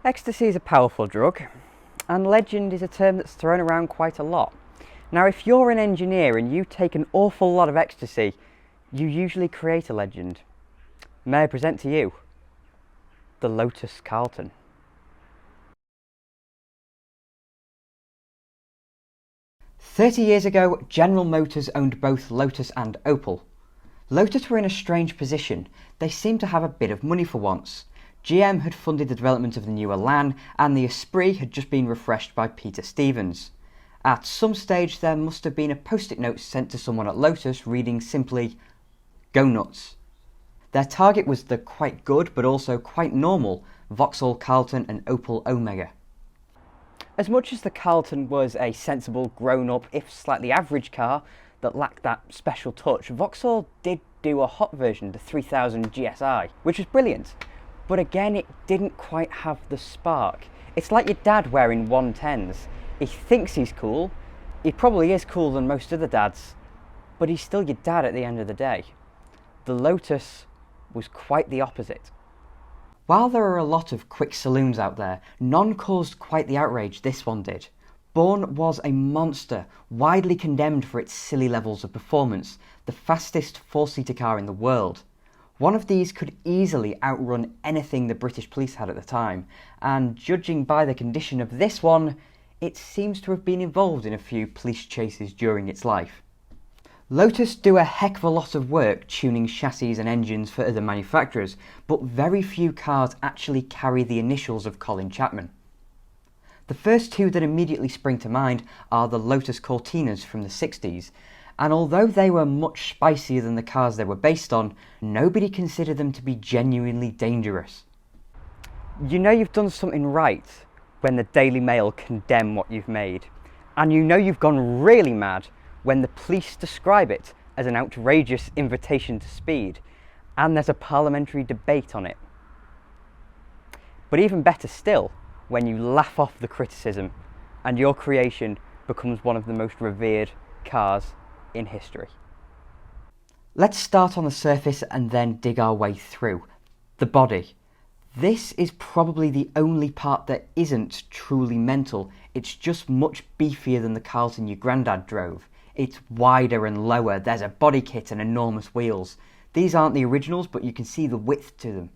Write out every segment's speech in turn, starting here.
Ecstasy is a powerful drug, and legend is a term that's thrown around quite a lot. Now, if you're an engineer and you take an awful lot of ecstasy, you usually create a legend. May I present to you the Lotus Carlton. "30 years ago, General Motors owned both Lotus and Opel. Lotus were in a strange position. They seemed to have a bit of money for once. GM had funded the development of the new Elan, and the Esprit had just been refreshed by Peter Stevens. At some stage there must have been a post-it note sent to someone at Lotus reading simply, 'Go nuts.' Their target was the quite good but also quite normal Vauxhall Carlton and Opel Omega. As much as the Carlton was a sensible, grown-up, if slightly average car that lacked that special touch, Vauxhall did do a hot version, the 3000 GSI, which was brilliant. But again, it didn't quite have the spark. It's like your dad wearing 110s. He thinks he's cool, he probably is cooler than most other dads, but he's still your dad at the end of the day. The Lotus was quite the opposite. While there are a lot of quick saloons out there, none caused quite the outrage this one did. Born was a monster, widely condemned for its silly levels of performance, the fastest four-seater car in the world. One of these could easily outrun anything the British police had at the time, and judging by the condition of this one, it seems to have been involved in a few police chases during its life. Lotus do a heck of a lot of work tuning chassis and engines for other manufacturers, but very few cars actually carry the initials of Colin Chapman. The first two that immediately spring to mind are the Lotus Cortinas from the 60s, and although they were much spicier than the cars they were based on, nobody considered them to be genuinely dangerous. You know you've done something right when the Daily Mail condemn what you've made, and you know you've gone really mad when the police describe it as an outrageous invitation to speed, and there's a parliamentary debate on it. But even better still, when you laugh off the criticism and your creation becomes one of the most revered cars in history. Let's start on the surface and then dig our way through. The body. This is probably the only part that isn't truly mental. It's just much beefier than the Carlton your granddad drove. It's wider and lower, there's a body kit and enormous wheels. These aren't the originals, but you can see the width to them.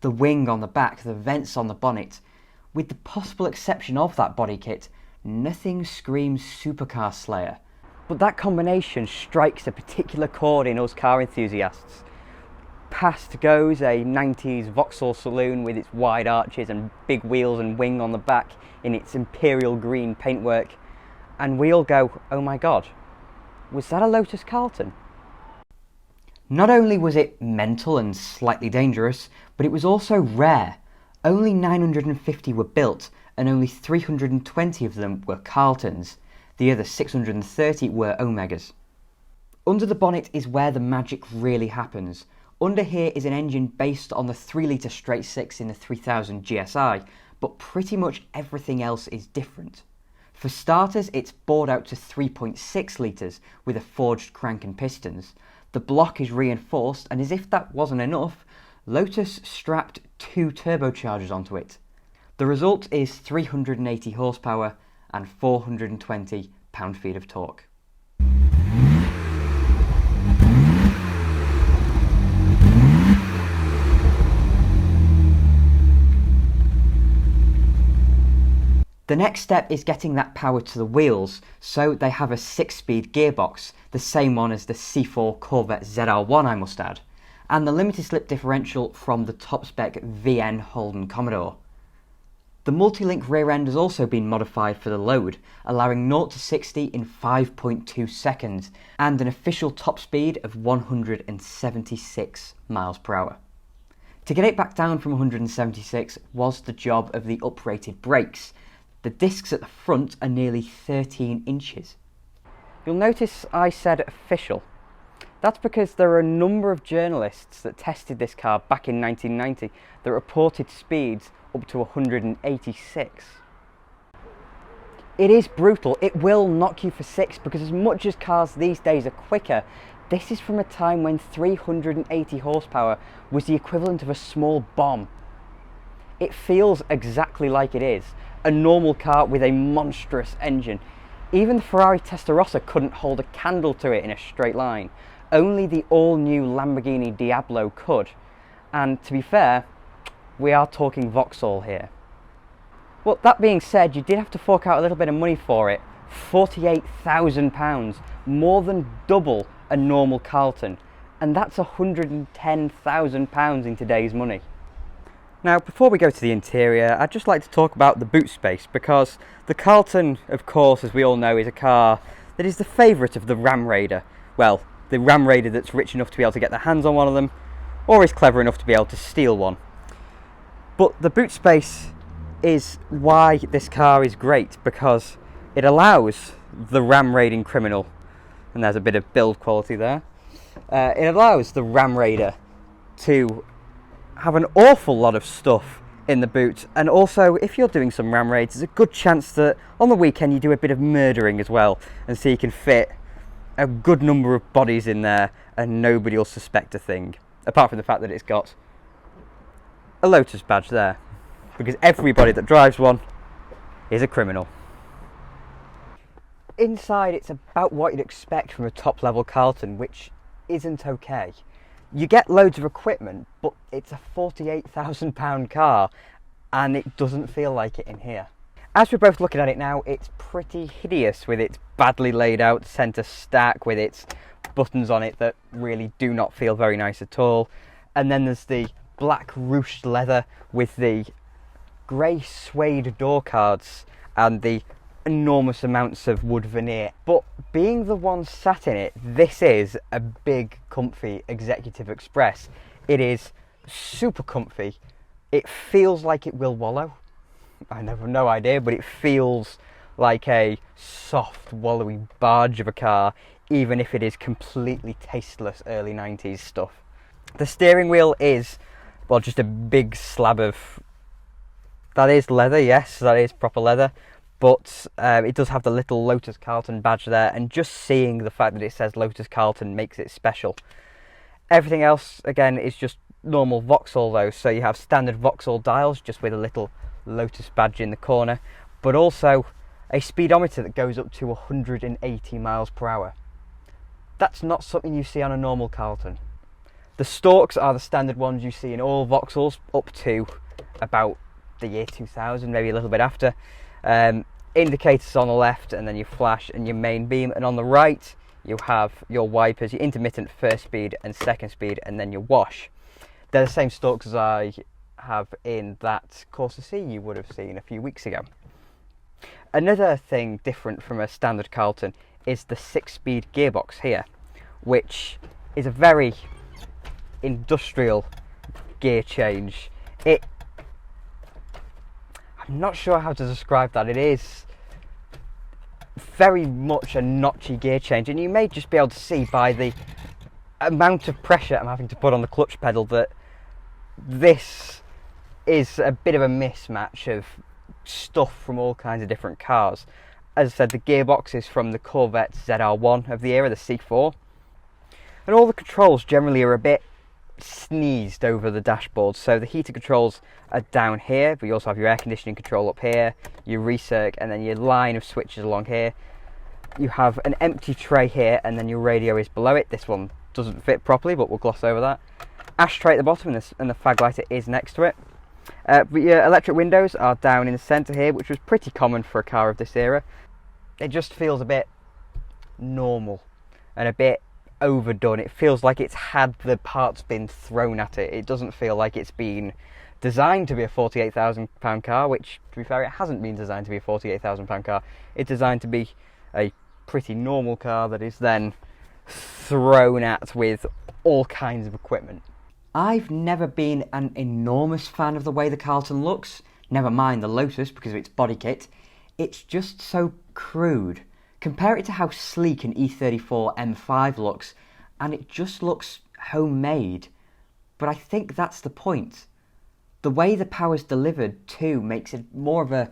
The wing on the back, the vents on the bonnet. With the possible exception of that body kit, nothing screams supercar slayer. But that combination strikes a particular chord in us car enthusiasts. Past goes a 90s Vauxhall saloon with its wide arches and big wheels and wing on the back in its imperial green paintwork, and we all go, oh my god. Was that a Lotus Carlton? Not only was it mental and slightly dangerous, but it was also rare. Only 950 were built, and only 320 of them were Carltons. The other 630 were Omegas. Under the bonnet is where the magic really happens. Under here is an engine based on the 3-litre straight six in the 3000 GSI, but pretty much everything else is different. For starters, it's bored out to 3.6 litres with a forged crank and pistons. The block is reinforced, and as if that wasn't enough, Lotus strapped 2 turbochargers onto it. The result is 380 horsepower and 420 pound-feet of torque. The next step is getting that power to the wheels, so they have a 6-speed gearbox, the same one as the C4 Corvette ZR1 I must add, and the limited slip differential from the top-spec VN Holden Commodore. The multi-link rear end has also been modified for the load, allowing 0 to 60 in 5.2 seconds, and an official top speed of 176 miles per hour. To get it back down from 176 was the job of the uprated brakes. The discs at the front are nearly 13 inches. You'll notice I said official. That's because there are a number of journalists that tested this car back in 1990 that reported speeds up to 186. It is brutal, it will knock you for 6 because as much as cars these days are quicker, this is from a time when 380 horsepower was the equivalent of a small bomb. it feels exactly like it is. A normal car with a monstrous engine. Even the Ferrari Testarossa couldn't hold a candle to it in a straight line. Only the all-new Lamborghini Diablo could. And to be fair, we are talking Vauxhall here. Well, that being said, you did have to fork out a little bit of money for it. £48,000, more than double a normal Carlton. And that's £110,000 in today's money. Now, before we go to the interior, I'd just like to talk about the boot space, because the Carlton, of course, as we all know, is a car that is the favourite of the Ram Raider. Well, the Ram Raider that's rich enough to be able to get their hands on one of them, or is clever enough to be able to steal one. But the boot space is why this car is great, because it allows the ram raiding criminal, and there's a bit of build quality there, it allows the Ram Raider to have an awful lot of stuff in the boot, and also if you're doing some ram raids, there's a good chance that on the weekend you do a bit of murdering as well, and so you can fit a good number of bodies in there and nobody will suspect a thing, apart from the fact that it's got a Lotus badge there, because everybody that drives one is a criminal. Inside, it's about what you'd expect from a top level Carlton, which isn't okay. You get loads of equipment, but it's a £48,000 car, and it doesn't feel like it in here. As we're both looking at it now, it's pretty hideous with its badly laid out centre stack, with its buttons on it that really do not feel very nice at all. And then there's the black ruched leather with the grey suede door cards and the enormous amounts of wood veneer. But being the one sat in it, this is a big comfy Executive Express. It is super comfy. It feels like it will wallow. I have no idea, but it feels like a soft wallowy barge of a car, even if it is completely tasteless early 90s stuff. The steering wheel is, well, just a big slab of, that is leather, yes, that is proper leather. But it does have the little Lotus Carlton badge there, and just seeing the fact that it says Lotus Carlton makes it special. Everything else, again, is just normal Vauxhall though, so you have standard Vauxhall dials, just with a little Lotus badge in the corner, but also a speedometer that goes up to 180 miles per hour. That's not something you see on a normal Carlton. The stalks are the standard ones you see in all Vauxhalls, up to about the year 2000, maybe a little bit after. Indicators on the left, and then your flash and your main beam, and on the right you have your wipers, your intermittent first speed and second speed, and then your wash. They're the same stalks as I have in that Corsa C you would have seen a few weeks ago. Another thing different from a standard Carlton is the 6-speed gearbox here, which is a very industrial gear change. I'm not sure how to describe that. It is very much a notchy gear change, and you may just be able to see by the amount of pressure I'm having to put on the clutch pedal that this is a bit of a mismatch of stuff from all kinds of different cars. As I said, the gearbox is from the Corvette ZR1 of the era, the C4, and all the controls generally are a bit sneezed over the dashboard. So the heater controls are down here, but you also have your air conditioning control up here, your recirc, and then your line of switches along here. You have an empty tray here, and then your radio is below it. This one doesn't fit properly, but we'll gloss over that. Ashtray at the bottom, and the fag lighter is next to it. But your electric windows are down in the centre here, which was pretty common for a car of this era. It just feels a bit normal and a bit overdone. It feels like it's had the parts been thrown at it. It doesn't feel like it's been designed to be a £48,000 car, which, to be fair, it hasn't been designed to be a £48,000 car. It's designed to be a pretty normal car that is then thrown at with all kinds of equipment. I've never been an enormous fan of the way the Carlton looks, never mind the Lotus because of its body kit. It's just so crude. Compare it to how sleek an E34 M5 looks, and it just looks homemade. But I think that's the point. The way the power's delivered too makes it more of a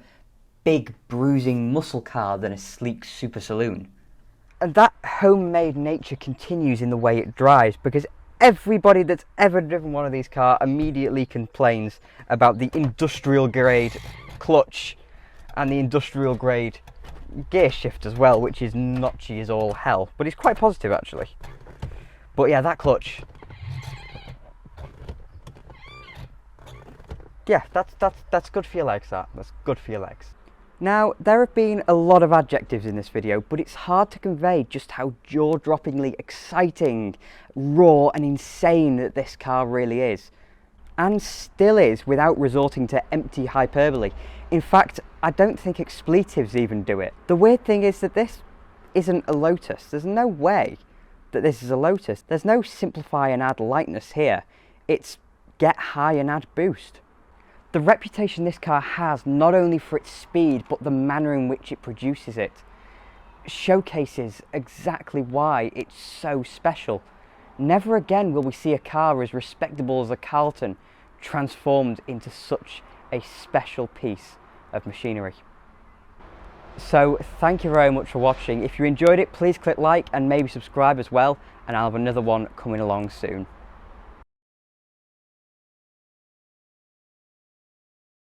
big bruising muscle car than a sleek super saloon. And that homemade nature continues in the way it drives, because Everybody that's ever driven one of these cars immediately complains about the industrial grade clutch and the industrial grade gear shift as well, which is notchy as all hell, but it's quite positive actually. But yeah, that clutch, yeah, that's good for your legs. That's good for your legs. Now, there have been a lot of adjectives in this video, but it's hard to convey just how jaw-droppingly exciting, raw and insane that this car really is. And still is, without resorting to empty hyperbole. In fact, I don't think expletives even do it. The weird thing is that this isn't a Lotus. There's no way that this is a Lotus. There's no simplify and add lightness here. It's get high and add boost. The reputation this car has, not only for its speed, but the manner in which it produces it, showcases exactly why it's so special. Never again will we see a car as respectable as a Carlton transformed into such a special piece of machinery. So thank you very much for watching. If you enjoyed it, please click like and maybe subscribe as well, and I'll have another one coming along soon.